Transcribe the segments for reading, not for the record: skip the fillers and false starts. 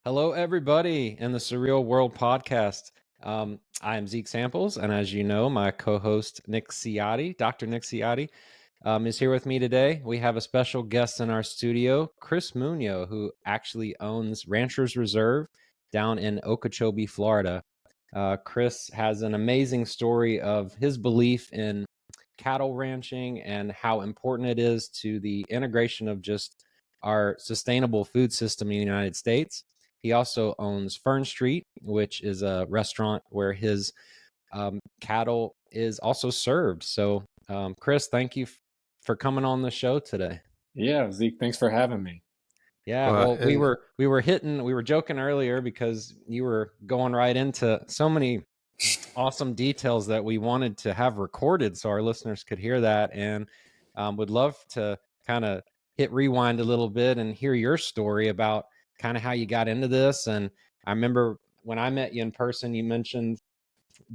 Hello, everybody, in the Surreal World podcast. I am Zeke Samples, and as you know, my co-host Nick Ciotti, Dr. Nick Ciotti, is here with me today. We have a special guest in our studio, Chris Munoz, who actually owns Ranchers Reserve down in Okeechobee, Florida. Chris has an amazing story of his belief in cattle ranching and how important it is to the integration of just our sustainable food system in the United States. He also owns Fern Street, which is a restaurant where his cattle is also served. So, Chris, thank you for coming on the show today. Yeah, Zeke, thanks for having me. Yeah, Well, well, we and were we were hitting we were joking earlier because you were going right into so many awesome details that we wanted to have recorded so our listeners could hear that, and would love to kind of hit rewind a little bit and hear your story about kind of how you got into this. And I remember when I met you in person, you mentioned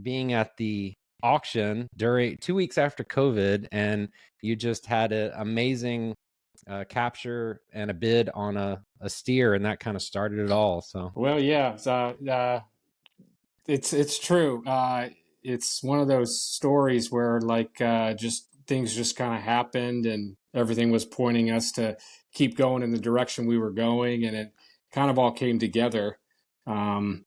being at the auction during 2 weeks after COVID, and you just had an amazing capture and a bid on a steer, and that kind of started it all. So Well, yeah, it's true. It's one of those stories where just things just kind of happened, and everything was pointing us to keep going in the direction we were going, and it kind of all came together. Um,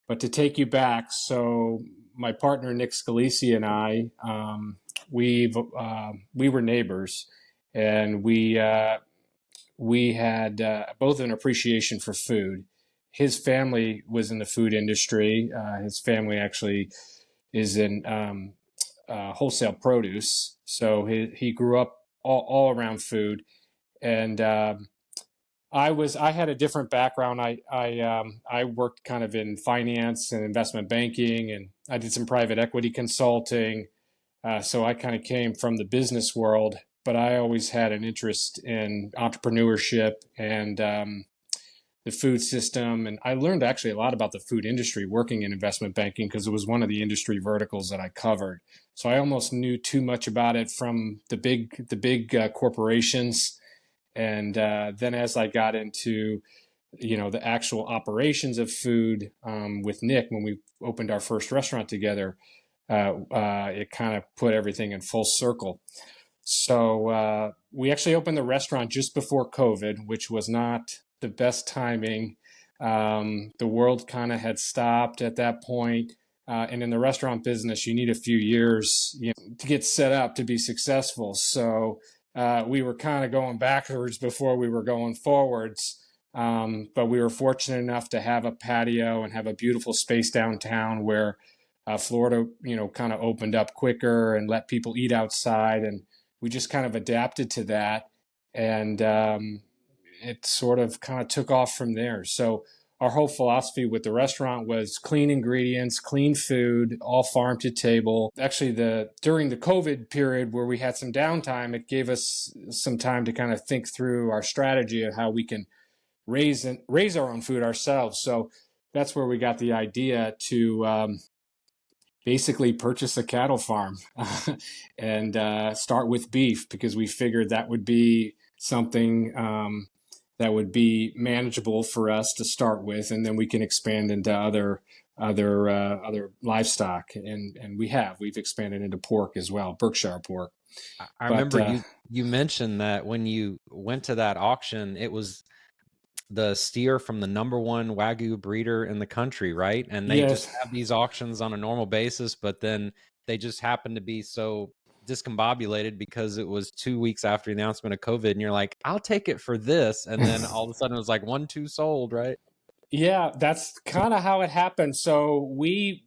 but to take you back, so my partner Nick Scalisi and I, we were neighbors, and we had both an appreciation for food. His family was in the food industry. His family actually is in wholesale produce. So he grew up all around food. And I had a different background. I worked kind of in finance and investment banking, and I did some private equity consulting. So I kind of came from the business world, but I always had an interest in entrepreneurship and the food system. And I learned actually a lot about the food industry working in investment banking because it was one of the industry verticals that I covered. So I almost knew too much about it from the big corporations. And then as I got into the actual operations of food with Nick when we opened our first restaurant together, it kind of put everything in full circle. So we actually opened the restaurant just before COVID, which was not the best timing. The world kind of had stopped at that point. And in the restaurant business, you need a few years, to get set up to be successful. So we were kind of going backwards before we were going forwards. But we were fortunate enough to have a patio and have a beautiful space downtown where Florida, kind of opened up quicker and let people eat outside. And we just kind of adapted to that. And it sort of kind of took off from there. So our whole philosophy with the restaurant was clean ingredients, clean food, all farm to table. Actually, during the COVID period where we had some downtime, it gave us some time to kind of think through our strategy of how we can raise our own food ourselves. So that's where we got the idea to basically purchase a cattle farm and start with beef, because we figured that would be something that would be manageable for us to start with, and then we can expand into other livestock, and we've expanded into pork as well, Berkshire pork. I But remember you mentioned that when you went to that auction, it was the steer from the number one Wagyu breeder in the country, right? And they just yes, have these auctions on a normal basis, but then they just happen to be so discombobulated because it was 2 weeks after the announcement of COVID, and you're like, I'll take it for this. And then all of a sudden it was like 1-2 sold, right? yeah, that's kind of how it happened. So we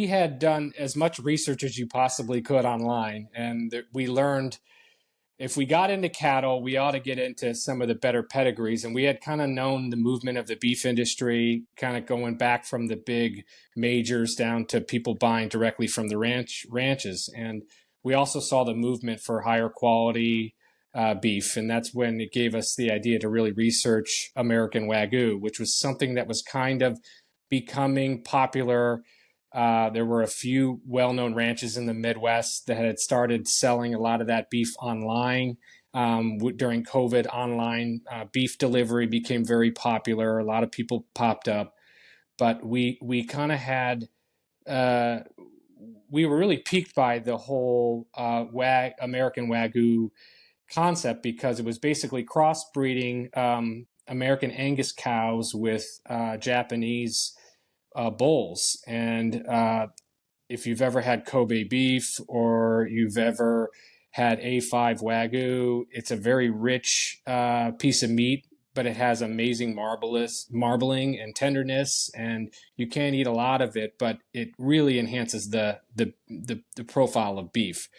had done as much research as you possibly could online, and we learned if we got into cattle, we ought to get into some of the better pedigrees. And we had kind of known the movement of the beef industry, kind of going back from the big majors down to people buying directly from the ranches. And we also saw the movement for higher quality beef. And that's when it gave us the idea to really research American Wagyu, which was something that was kind of becoming popular. There were a few well-known ranches in the Midwest that had started selling a lot of that beef online. During COVID, online beef delivery became very popular. A lot of people popped up, but we kind of had we were really piqued by the whole American Wagyu concept, because it was basically crossbreeding American Angus cows with Japanese bulls. And if you've ever had Kobe beef or you've ever had A5 Wagyu, it's a very rich piece of meat, but it has amazing marbling and tenderness, and you can't eat a lot of it, but it really enhances the profile of beef.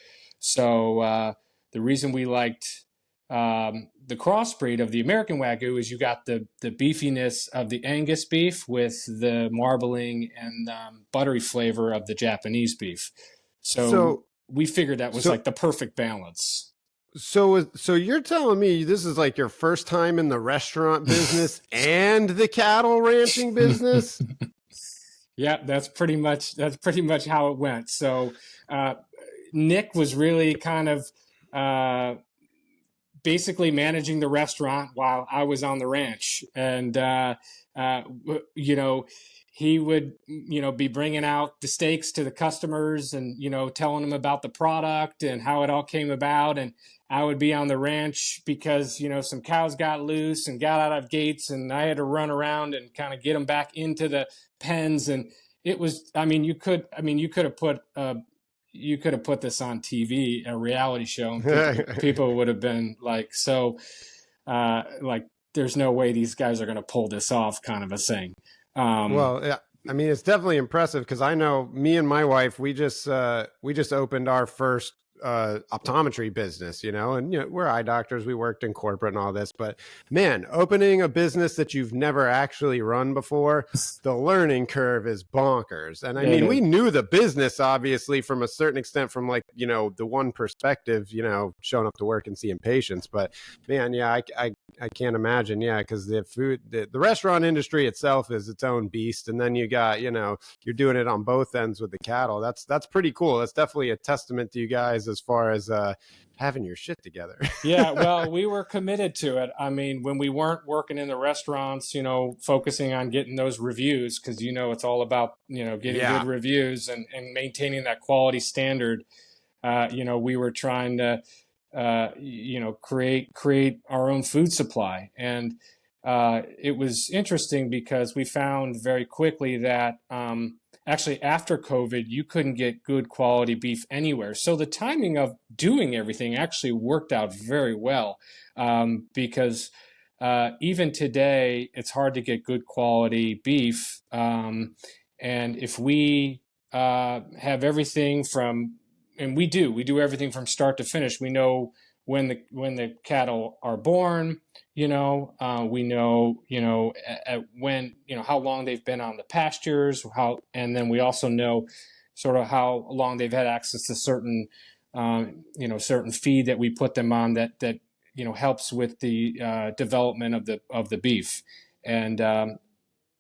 So the reason we liked the crossbreed of the American Wagyu is you got the beefiness of the Angus beef with the marbling and buttery flavor of the Japanese beef. So we figured that was like the perfect balance. So you're telling me this is like your first time in the restaurant business and the cattle ranching business? Yeah, that's pretty much how it went. So Nick was really kind of basically managing the restaurant while I was on the ranch. And, he would, be bringing out the steaks to the customers and, telling them about the product and how it all came about. And I would be on the ranch because, some cows got loose and got out of gates, and I had to run around and kind of get them back into the pens. And it was, you could have put this on TV, a reality show, and people would have been like, there's no way these guys are going to pull this off, kind of a thing. Well, yeah, it's definitely impressive, because I know me and my wife, we just opened our first optometry business, and we're eye doctors, we worked in corporate and all this, but man, opening a business that you've never actually run before, the learning curve is bonkers. And we knew the business obviously from a certain extent, from like, the one perspective, showing up to work and seeing patients, but man, yeah, I can't imagine. Yeah. Cause the restaurant industry itself is its own beast. And then you got, you're doing it on both ends with the cattle. That's pretty cool. That's definitely a testament to you guys as far as having your shit together. Yeah, well, we were committed to it. When we weren't working in the restaurants, focusing on getting those reviews, because it's all about getting good reviews and maintaining that quality standard. We were trying to create our own food supply, and it was interesting because we found very quickly that actually after COVID, you couldn't get good quality beef anywhere. So the timing of doing everything actually worked out very well, because even today, it's hard to get good quality beef. And if we have everything from, and we do everything from start to finish. We know when the cattle are born. We know, when, how long they've been on the pastures, and then we also know sort of how long they've had access to certain feed that we put them on that helps with the development of the beef. And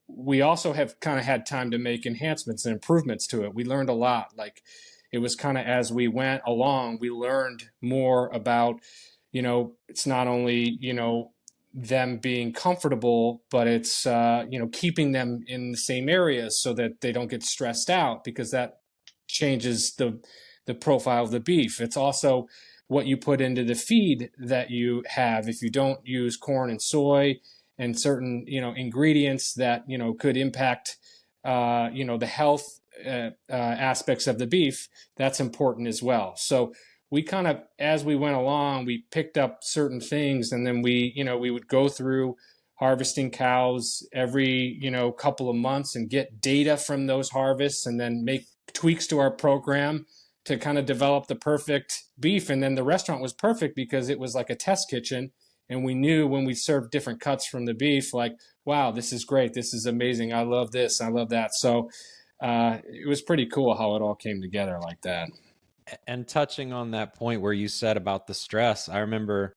we also have kind of had time to make enhancements and improvements to it. We learned a lot. Like, it was kind of as we went along, we learned more about, it's not only, them being comfortable, but it's, keeping them in the same areas so that they don't get stressed out, because that changes the profile of the beef. It's also what you put into the feed that you have. If you don't use corn and soy and certain, ingredients that, could impact, the health aspects of the beef, that's important as well. So we kind of, as we went along, we picked up certain things, and then we would go through harvesting cows every, couple of months and get data from those harvests, and then make tweaks to our program to kind of develop the perfect beef. And then the restaurant was perfect because it was like a test kitchen. And we knew when we served different cuts from the beef, like, wow, this is great. This is amazing. I love this. I love that. So it was pretty cool how it all came together like that. And touching on that point where you said about the stress, I remember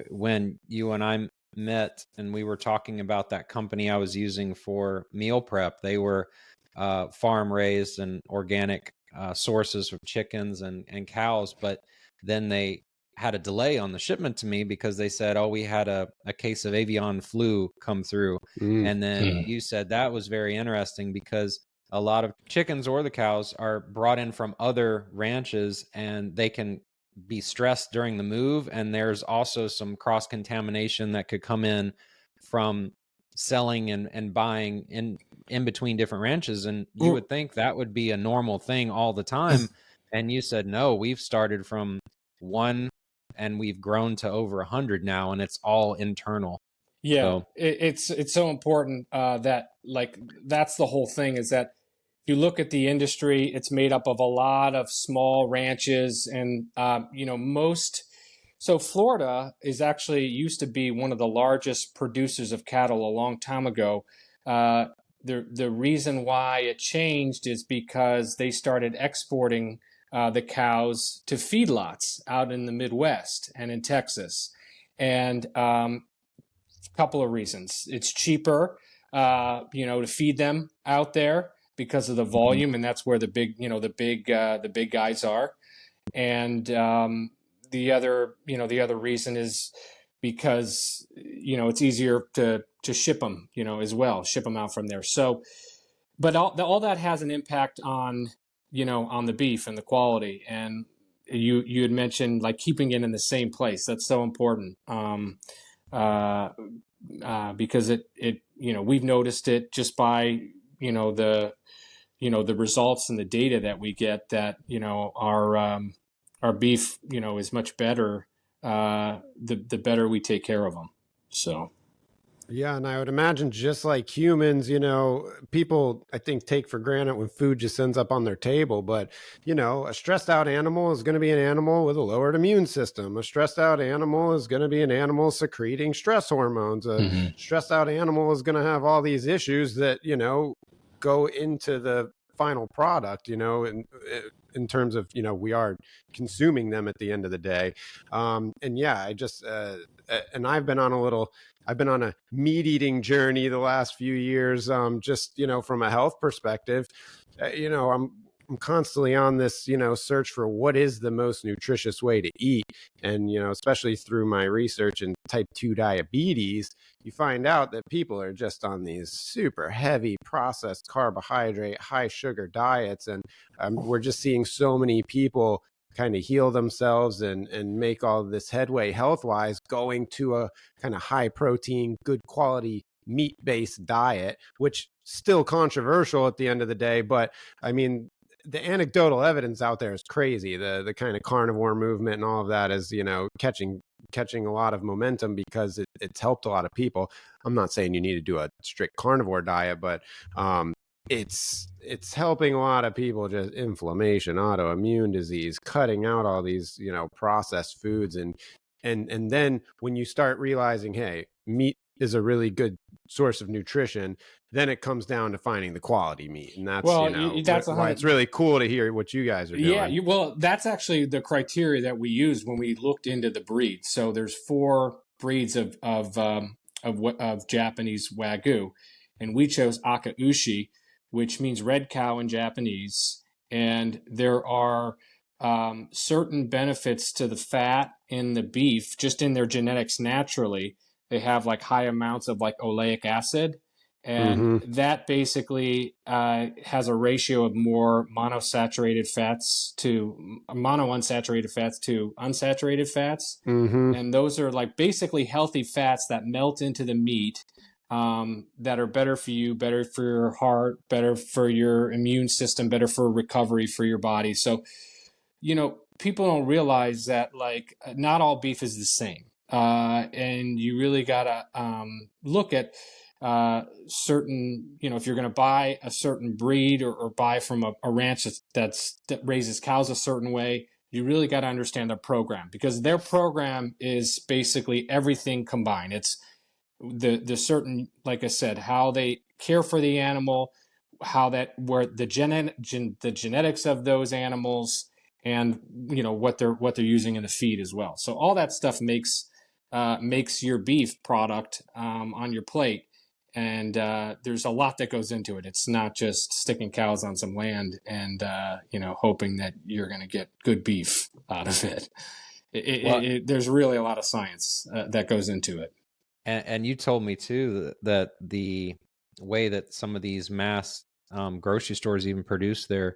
when you and I met and we were talking about that company I was using for meal prep. They were farm raised and organic sources of chickens and cows, but then they had a delay on the shipment to me because they said, oh, we had a case of avian flu come through. And then you said that was very interesting because a lot of chickens or the cows are brought in from other ranches and they can be stressed during the move. And there's also some cross contamination that could come in from selling and buying in between different ranches. And you would think that would be a normal thing all the time. And you said, no, we've started from one and we've grown to over 100 now, and it's all internal. Yeah, So, it's so important that like that's the whole thing is that you look at the industry, it's made up of a lot of small ranches and so Florida is actually used to be one of the largest producers of cattle a long time ago. The reason why it changed is because they started exporting the cows to feedlots out in the Midwest and in Texas. And couple of reasons. It's cheaper, to feed them out there because of the volume, and that's where the big guys are. And the other reason is because it's easier to ship them, as well, ship them out from there. So, but all that has an impact on the beef and the quality. And you had mentioned like keeping it in the same place. That's so important. Because it we've noticed it just by the results and the data that we get that our beef is much better the better we take care of them. So Yeah, and I would imagine just like humans, people I think take for granted when food just ends up on their table. But, a stressed out animal is going to be an animal with a lowered immune system. A stressed out animal is going to be an animal secreting stress hormones. A stressed out animal is going to have all these issues that, go into the final product, in terms of, we are consuming them at the end of the day. And yeah, I just, and I've been on a meat eating journey the last few years. Just, from a health perspective, I'm constantly on this, search for what is the most nutritious way to eat. And, especially through my research in type 2 diabetes, you find out that people are just on these super heavy processed carbohydrate, high sugar diets. And we're just seeing so many people kind of heal themselves and make all this headway health wise, going to a kind of high protein, good quality meat based diet, which still controversial at the end of the day. But I mean, the anecdotal evidence out there is crazy. The kind of carnivore movement and all of that is, catching a lot of momentum because it's helped a lot of people. I'm not saying you need to do a strict carnivore diet, but it's helping a lot of people, just inflammation, autoimmune disease, cutting out all these, processed foods. And then when you start realizing, hey, meat is a really good source of nutrition, then it comes down to finding the quality meat. And that's, that's why it's really cool to hear what you guys are doing. Yeah, well, that's actually the criteria that we used when we looked into the breeds. So there's 4 breeds of Japanese Wagyu, and we chose Akaushi, which means red cow in Japanese. And there are certain benefits to the fat in the beef, just in their genetics naturally. They have like high amounts of like oleic acid. And that basically has a ratio of more monounsaturated fats to unsaturated fats. And those are like basically healthy fats that melt into the meat, that are better for you, better for your heart, better for your immune system, better for recovery for your body. So, people don't realize that like not all beef is the same. And you really gotta look at certain, if you're going to buy a certain breed or buy from a ranch that raises cows a certain way, you really got to understand their program, because their program is basically everything combined. It's the certain, like I said, how they care for the animal, where the genetics of those animals, and what they're using in the feed as well. So all that stuff makes your beef product on your plate. And there's a lot that goes into it. It's not just sticking cows on some land and hoping that you're going to get good beef out of it. There's really a lot of science that goes into it. And you told me too that the way that some of these mass grocery stores even produce their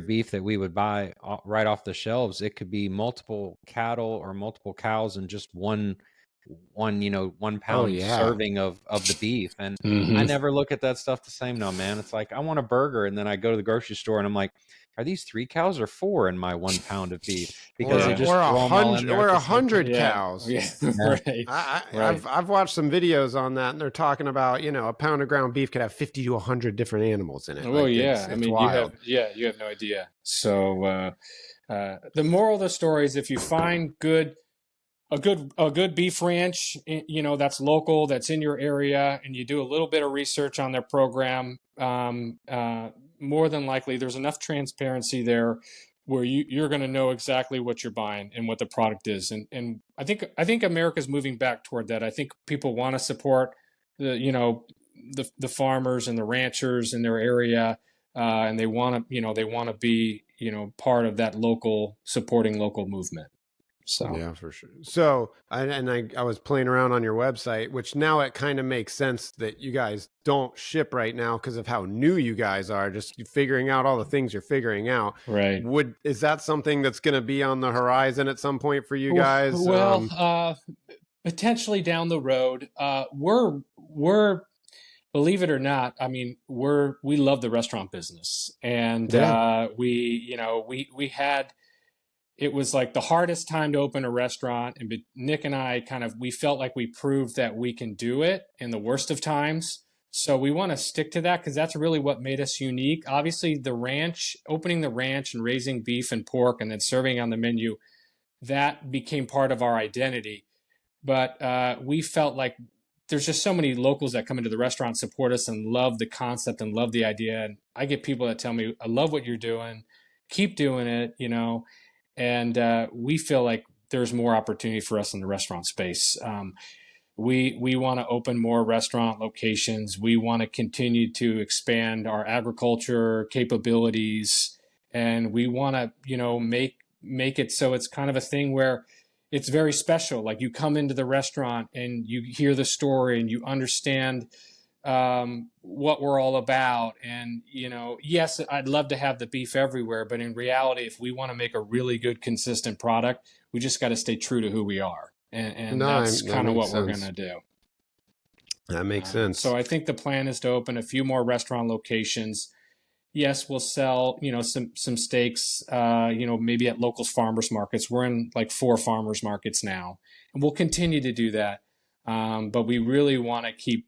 beef that we would buy right off the shelves, it could be multiple cattle or multiple cows in just one 1 pound serving of the beef. And I never look at that stuff the same now, man. It's like, I want a burger, and then I go to the grocery store and I'm like, are these 3 cows or 4 in my 1 pound of beef? Because they just throw them all in there. Or 100 cows. Yeah. Right. I've watched some videos on that, and they're talking about, a pound of ground beef could have 50 to 100 different animals in it. Oh, yeah. I mean, wild. You have no idea. So the moral of the story is, if you find a good beef ranch, that's local, that's in your area, and you do a little bit of research on their program, more than likely there's enough transparency there where you're going to know exactly what you're buying and what the product is. And I think America's moving back toward that. I think people want to support the farmers and the ranchers in their area, and they want to be part of that supporting local movement. So yeah, for sure. So I was playing around on your website, which now it kind of makes sense that you guys don't ship right now because of how new you guys are, just figuring out all the things you're figuring out. Right. Is that something that's going to be on the horizon at some point for you guys? Well, potentially down the road. We're believe it or not, I mean, we love the restaurant business, and we had. It was like the hardest time to open a restaurant, and Nick and I we felt like we proved that we can do it in the worst of times. So we want to stick to that because that's really what made us unique. Obviously, opening the ranch and raising beef and pork and then serving on the menu, that became part of our identity. But we felt like there's just so many locals that come into the restaurant, support us, and love the concept and love the idea. And I get people that tell me, I love what you're doing. Keep doing it, And we feel like there's more opportunity for us in the restaurant space. We want to open more restaurant locations. We want to continue to expand our agriculture capabilities, and we want to, make it so it's kind of a thing where it's very special. Like, you come into the restaurant and you hear the story and you understand what we're all about. And, yes, I'd love to have the beef everywhere, but in reality, if we want to make a really good, consistent product, we just got to stay true to who we are. And that's kind of what we're going to do. That makes sense. So I think the plan is to open a few more restaurant locations. Yes, we'll sell, some steaks, maybe at local farmers markets. We're in like 4 farmers markets now, and we'll continue to do that. But we really want to keep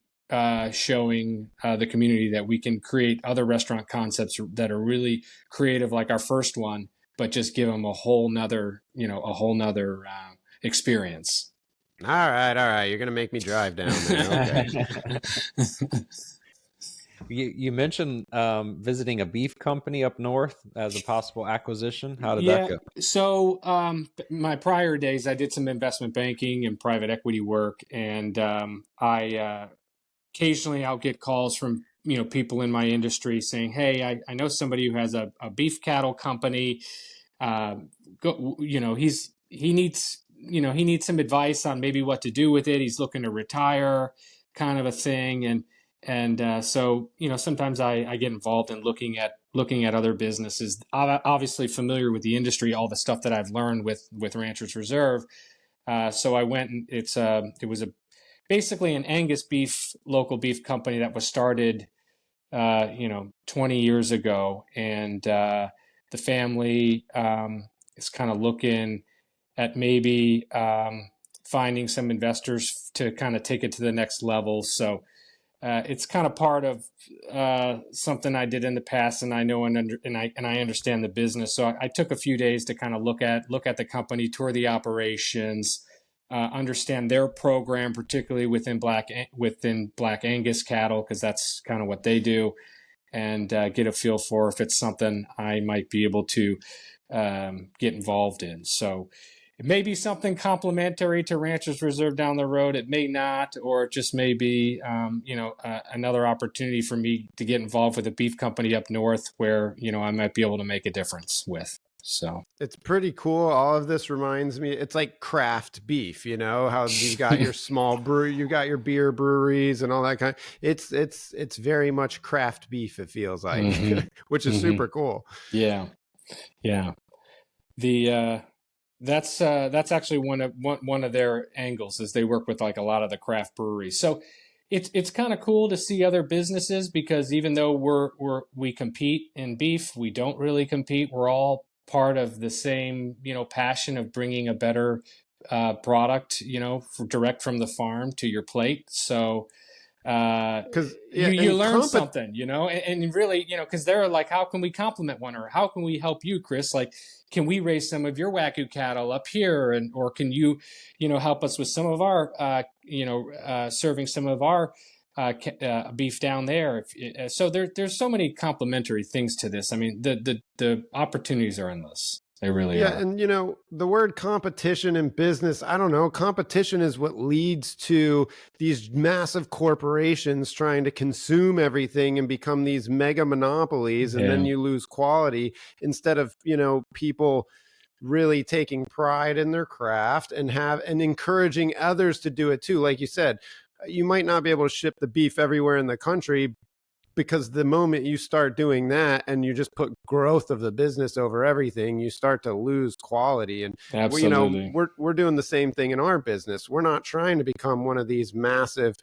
showing the community that we can create other restaurant concepts that are really creative, like our first one, but just give them a whole nother experience. All right. You're going to make me drive down there. Okay. You mentioned visiting a beef company up north as a possible acquisian. How did that go? So my prior days, I did some investment banking and private equity work, and occasionally I'll get calls from people in my industry saying, "Hey, I know somebody who has a beef cattle company. He needs some advice on maybe what to do with it. He's looking to retire, kind of a thing." And so sometimes I get involved in looking at other businesses. Obviously familiar with the industry, all the stuff that I've learned with Ranchers Reserve. So I went, and it was basically an Angus local beef company that was started 20 years ago, and the family is kind of looking at maybe finding some investors to kind of take it to the next level. So it's kind of part of something I did in the past, and I know and I understand the business. So I took a few days to kind of look at the company, tour the operations, understand their program, particularly within Black Angus cattle, because that's kind of what they do, and get a feel for if it's something I might be able to get involved in. So it may be something complementary to Ranchers Reserve down the road. It may not, or it just may be, another opportunity for me to get involved with a beef company up north where, I might be able to make a difference with. So it's pretty cool. All of this reminds me, it's like craft beef, you know, how you've got your small brewery, you've got your beer breweries and all that kind. It's very much craft beef, it feels like, which is super cool. Yeah. Yeah. The that's actually one of their angles is they work with like a lot of the craft breweries. So it's kind of cool to see other businesses, because even though we compete in beef, we don't really compete. We're all part of the same, passion of bringing a better product, direct from the farm to your plate. So Because you learn something, and really, because they're like, how can we complement one, or how can we help you, Chris? Like, can we raise some of your Wagyu cattle up here, or can you, help us with some of our, serving some of our beef down there? So there's so many complementary things to this. I mean, the opportunities are endless. They really are. And the word competition in business, I don't know, competition is what leads to these massive corporations trying to consume everything and become these mega monopolies. And then you lose quality instead of, people really taking pride in their craft and encouraging others to do it too. Like you said, you might not be able to ship the beef everywhere in the country, because the moment you start doing that and you just put growth of the business over everything, you start to lose quality. And Absolutely. we're doing the same thing in our business. We're not trying to become one of these massive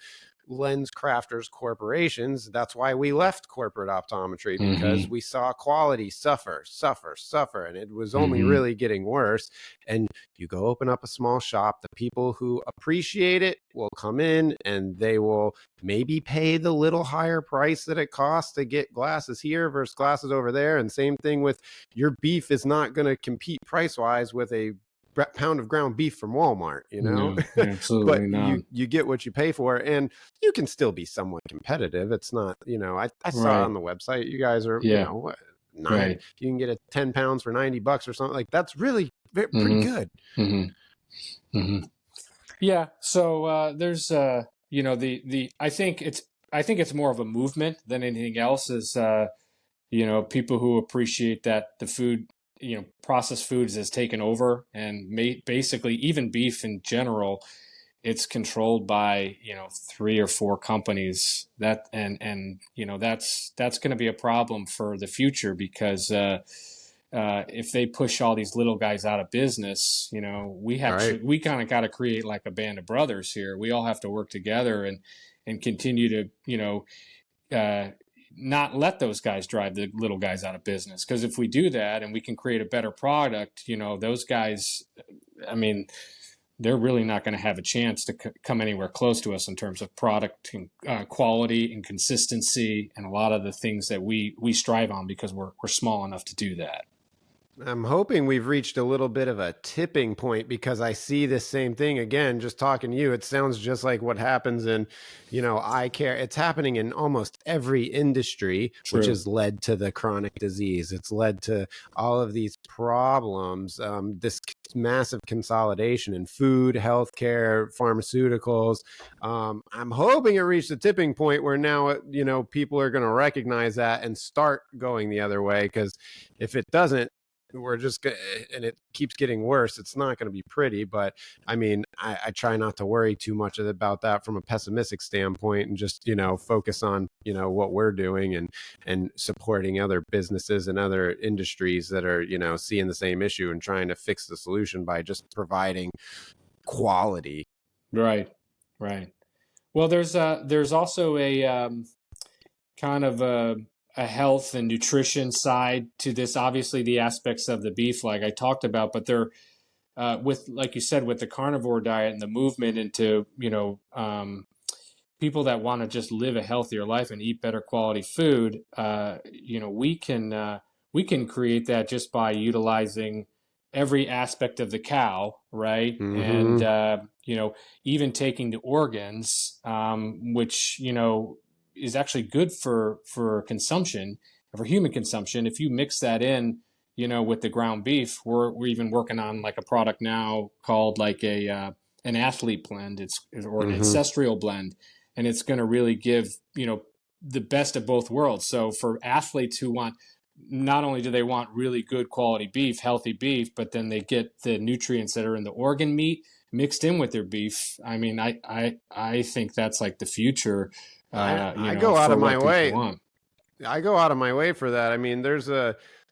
lens crafters corporations. That's why we left corporate optometry, because we saw quality suffer, and it was only really getting worse. And you go open up a small shop, the people who appreciate it will come in and they will maybe pay the little higher price that it costs to get glasses here versus glasses over there. And same thing with your beef is not going to compete price wise with a pound of ground beef from Walmart, No, absolutely but not. you get what you pay for, and you can still be somewhat competitive. It's not, I saw on the website, you guys are, you can get 10 pounds for $90 or something. Like, that's really pretty good. Yeah. So there's I think it's more of a movement than anything else. Is people who appreciate that the food, processed foods has taken over, and basically even beef in general, it's controlled by 3 or 4 companies. That's going to be a problem for the future, because if they push all these little guys out of business, we kind of got to create like a band of brothers here. We all have to work together and continue to not let those guys drive the little guys out of business. Because if we do that and we can create a better product, those guys, I mean, they're really not going to have a chance to come anywhere close to us in terms of product and quality and consistency and a lot of the things that we strive on, because we're small enough to do that. I'm hoping we've reached a little bit of a tipping point, because I see this same thing again, just talking to you. It sounds just like what happens in, eye care. It's happening in almost every industry. True. Which has led to the chronic disease. It's led to all of these problems, this massive consolidation in food, healthcare, pharmaceuticals. I'm hoping it reached the tipping point where now, people are going to recognize that and start going the other way. Because if it doesn't, we're just and it keeps getting worse. It's not going to be pretty, but I mean, I try not to worry too much about that from a pessimistic standpoint, and just, focus on, what we're doing and supporting other businesses and other industries that are, seeing the same issue and trying to fix the solution by just providing quality. Right. Well, there's also a kind of a health and nutrition side to this. Obviously, the aspects of the beef, like I talked about, but they're with, like you said, with the carnivore diet and the movement into, people that want to just live a healthier life and eat better quality food. We can create that just by utilizing every aspect of the cow, right? And even taking the organs, which is actually good for consumption, for human consumption. If you mix that in, with the ground beef, we're even working on like a product now called like an athlete blend, or an ancestral blend, and it's going to really give the best of both worlds. So for athletes who want not only do they want really good quality beef, healthy beef, but then they get the nutrients that are in the organ meat mixed in with their beef. I mean, I think that's like the future, I go out for of my what people way. want. I go out of my way for that. I mean,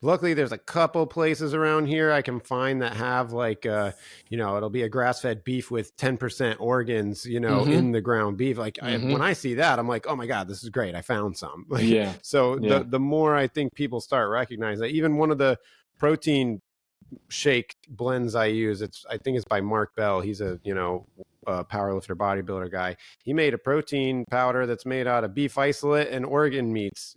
luckily there's a couple places around here I can find that have like, it'll be a grass-fed beef with 10% organs, in the ground beef. Like when I see that, I'm like, oh my God, this is great. I found some. Like, Yeah. So Yeah. the more I think people start recognizing that, even one of the protein shake blends I use, I think it's by Mark Bell. He's a powerlifter, bodybuilder guy. He made a protein powder that's made out of beef isolate and organ meats,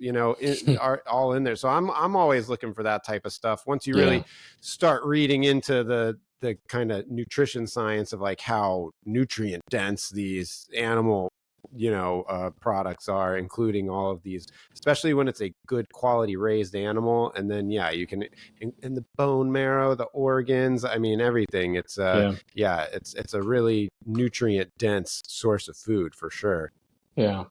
are all in there. So I'm always looking for that type of stuff. Once you really start reading into the kind of nutrition science of like how nutrient dense these animal products are, including all of these, especially when it's a good quality raised animal. And then you can in the bone marrow, the organs, I mean everything. It's it's a really nutrient dense source of food for sure. Yeah.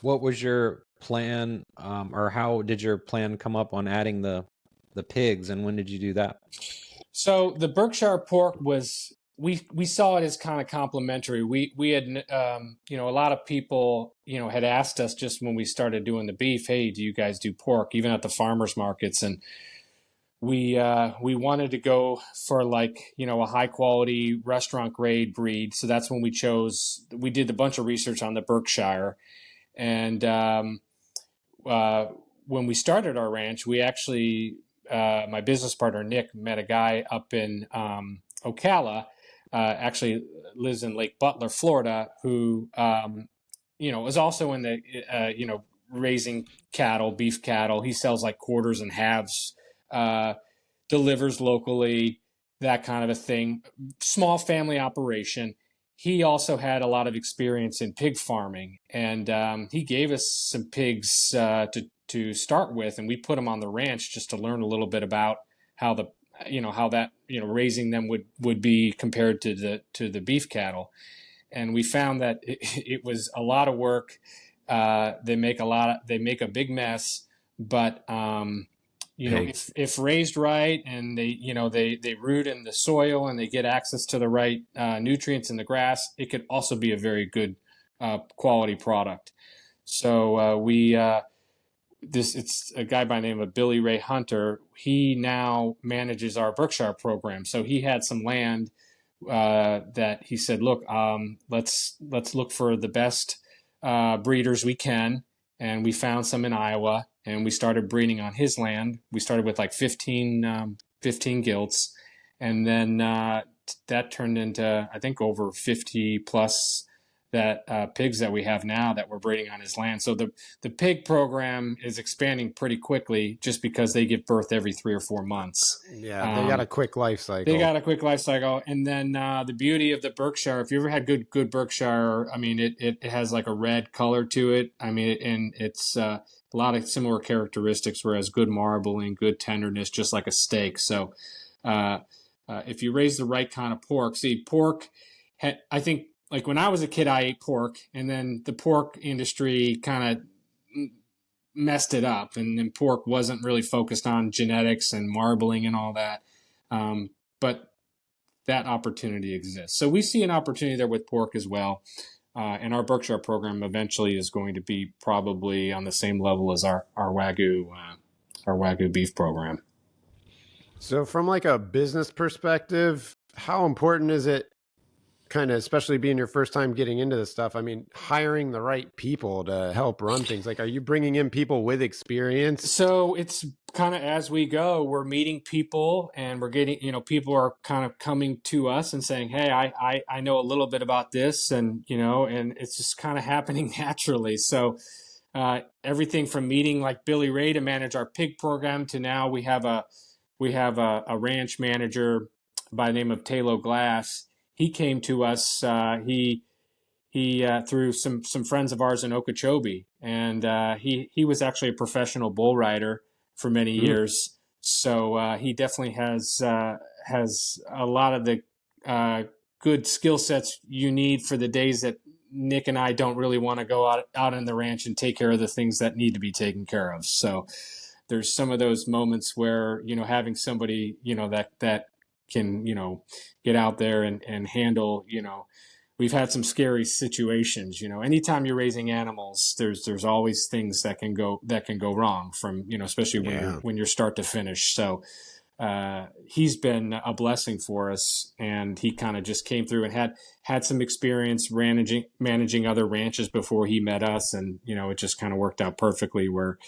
What was your plan, or how did your plan come up on adding the pigs, and when did you do that? So the Berkshire pork was, we saw it as kind of complementary. We had, a lot of people, had asked us just when we started doing the beef, hey, do you guys do pork, even at the farmers markets? And we wanted to go for like, a high quality restaurant grade breed. So that's when we did a bunch of research on the Berkshire. And when we started our ranch, we actually, my business partner, Nick, met a guy up in Ocala, actually lives in Lake Butler, Florida, who, is also in the, raising cattle, beef cattle. He sells like quarters and halves, delivers locally, that kind of a thing. Small family operation. He also had a lot of experience in pig farming, and he gave us some pigs to start with, and we put them on the ranch just to learn a little bit about how raising them would be compared to the beef cattle. And we found that it was a lot of work. They make a big mess, but if raised right, and they root in the soil and they get access to the right nutrients in the grass, it could also be a very good quality product. So it's a guy by the name of Billy Ray Hunter. He now manages our Berkshire program. So he had some land that he said, look, let's look for the best breeders we can. And we found some in Iowa, and we started breeding on his land. We started with like 15 gilts, and then that turned into, I think, over 50 plus that pigs that we have now that we're breeding on his land. So the pig program is expanding pretty quickly just because they give birth every 3 or 4 months. Yeah, they got a quick life cycle. And then the beauty of the Berkshire, if you ever had good Berkshire, I mean, it has like a red color to it. I mean, and it's a lot of similar characteristics, whereas good marbling, good tenderness, just like a steak. So if you raise the right kind of pork, I think, like when I was a kid, I ate pork, and then the pork industry kind of messed it up, and then pork wasn't really focused on genetics and marbling and all that. But that opportunity exists. So we see an opportunity there with pork as well. And our Berkshire program eventually is going to be probably on the same level as our Wagyu beef program. So from like a business perspective, how important is it, kind of, especially being your first time getting into this stuff? I mean, hiring the right people to help run things. Like, are you bringing in people with experience? So it's kind of as we go, we're meeting people, and we're getting, people are kind of coming to us and saying, hey, I know a little bit about this, and, and it's just kind of happening naturally. So everything from meeting like Billy Ray to manage our pig program to now we have a ranch manager by the name of Taylo Glass. He came to us. He through some friends of ours in Okeechobee, and he was actually a professional bull rider for many years. So he definitely has a lot of the good skill sets you need for the days that Nick and I don't really want to go out in the ranch and take care of the things that need to be taken care of. So there's some of those moments where, having somebody, that can, get out there and handle, we've had some scary situations. Anytime you're raising animals, there's always things that can go wrong from, especially when you're start to finish. So he's been a blessing for us, and he kind of just came through and had some experience managing other ranches before he met us, and it just kind of worked out perfectly where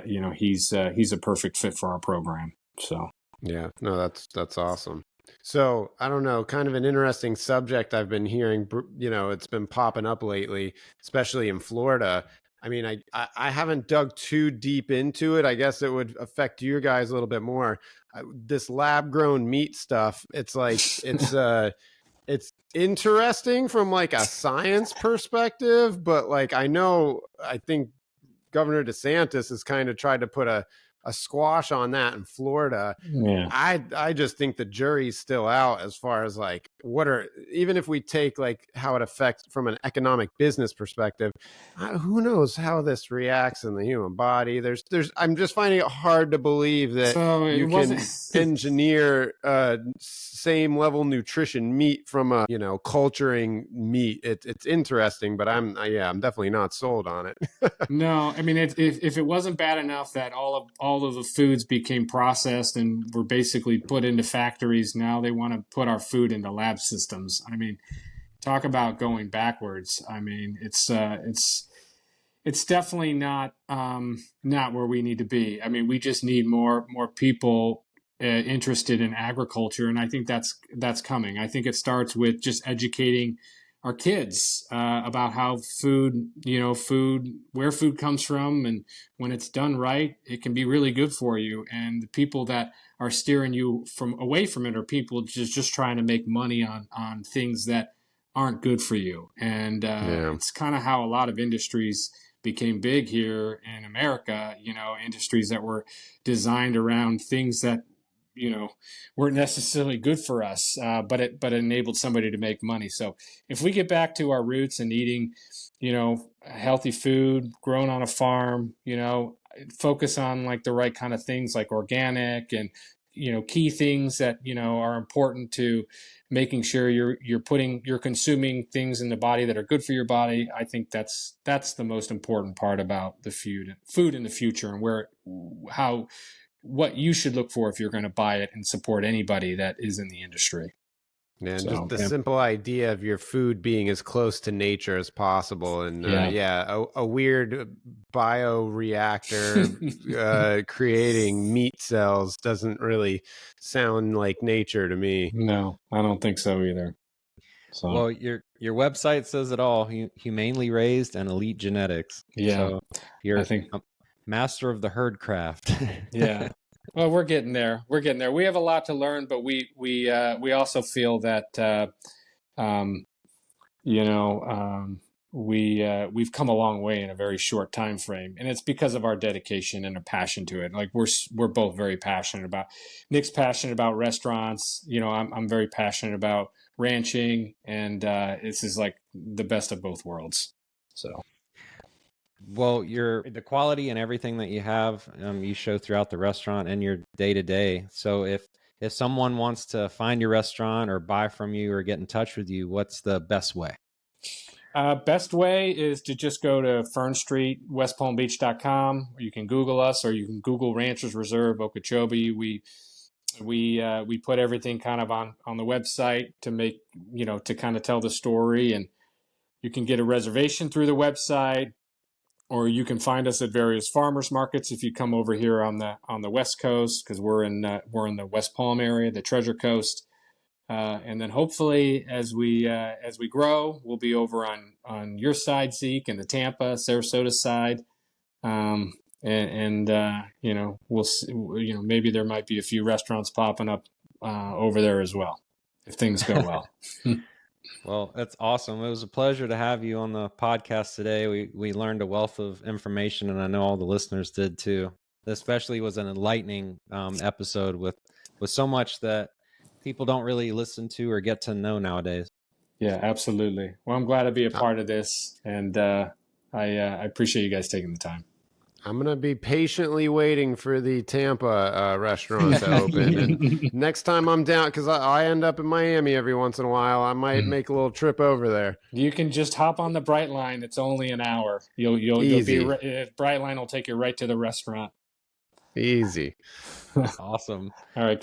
he's a perfect fit for our program. So yeah, no, that's awesome. So I don't know, kind of an interesting subject I've been hearing, it's been popping up lately, especially in Florida. I mean, I haven't dug too deep into it. I guess it would affect you guys a little bit more. This lab grown meat stuff, it's like, it's interesting from like a science perspective, but like, I think Governor DeSantis has kind of tried to put a squash on that in Florida. Yeah. I just think the jury's still out as far as like even if we take like how it affects from an economic business perspective, who knows how this reacts in the human body. I'm just finding it hard to believe that you can engineer same level nutrition meat from a culturing meat. It's interesting, but I'm definitely not sold on it. No, I mean, if it wasn't bad enough that all of the foods became processed and were basically put into factories, now they want to put our food into lab systems. I mean, talk about going backwards. I mean, it's definitely not where we need to be. I mean, we just need more people interested in agriculture, and I think that's coming. I think it starts with just educating our kids about how where food comes from, and when it's done right, it can be really good for you. And the people that are steering you away from it are people just trying to make money on things that aren't good for you. And it's kind of how a lot of industries became big here in America. Industries that were designed around things that weren't necessarily good for us, but it enabled somebody to make money. So if we get back to our roots and eating, healthy food grown on a farm, focus on like the right kind of things like organic and, key things that, are important to making sure you're consuming things in the body that are good for your body. I think that's the most important part about the food in the future, and what you should look for if you're going to buy it and support anybody that is in the industry. Yeah, just the simple idea of your food being as close to nature as possible. And a weird bioreactor creating meat cells doesn't really sound like nature to me. No, I don't think so either. So. Well, your website says it all: humanely raised and elite genetics. Yeah, so you're master of the herd craft. Yeah. Well, we're getting there. We have a lot to learn, but we also feel that we've come a long way in a very short time frame, and it's because of our dedication and a passion to it. Like we're both very passionate about. Nick's passionate about restaurants. I'm very passionate about ranching, and this is like the best of both worlds. So. Well, the quality and everything that you have, you show throughout the restaurant and your day to day. So if someone wants to find your restaurant or buy from you or get in touch with you, what's the best way? Best way is to just go to Fern Street, westpalmbeach.com. You can Google us, or you can Google Ranchers Reserve, Okeechobee. We put everything kind of on the website to make, to kind of tell the story, and you can get a reservation through the website. Or you can find us at various farmers markets if you come over here on the West Coast, because we're in the West Palm area, the Treasure Coast, and then hopefully as we grow, we'll be over on your side, Zeke, and the Tampa, Sarasota side, we'll see, maybe there might be a few restaurants popping up over there as well if things go well. Well, that's awesome. It was a pleasure to have you on the podcast today. We learned a wealth of information, and I know all the listeners did too. Especially was an enlightening episode with so much that people don't really listen to or get to know nowadays. Yeah, absolutely. Well, I'm glad to be a part of this, and I appreciate you guys taking the time. I'm gonna be patiently waiting for the Tampa restaurant to open. And next time I'm down, because I end up in Miami every once in a while, I might make a little trip over there. You can just hop on the Bright Line. It's only an hour. You'll Easy. be Bright Line will take you right to the restaurant. Easy. Awesome. All right.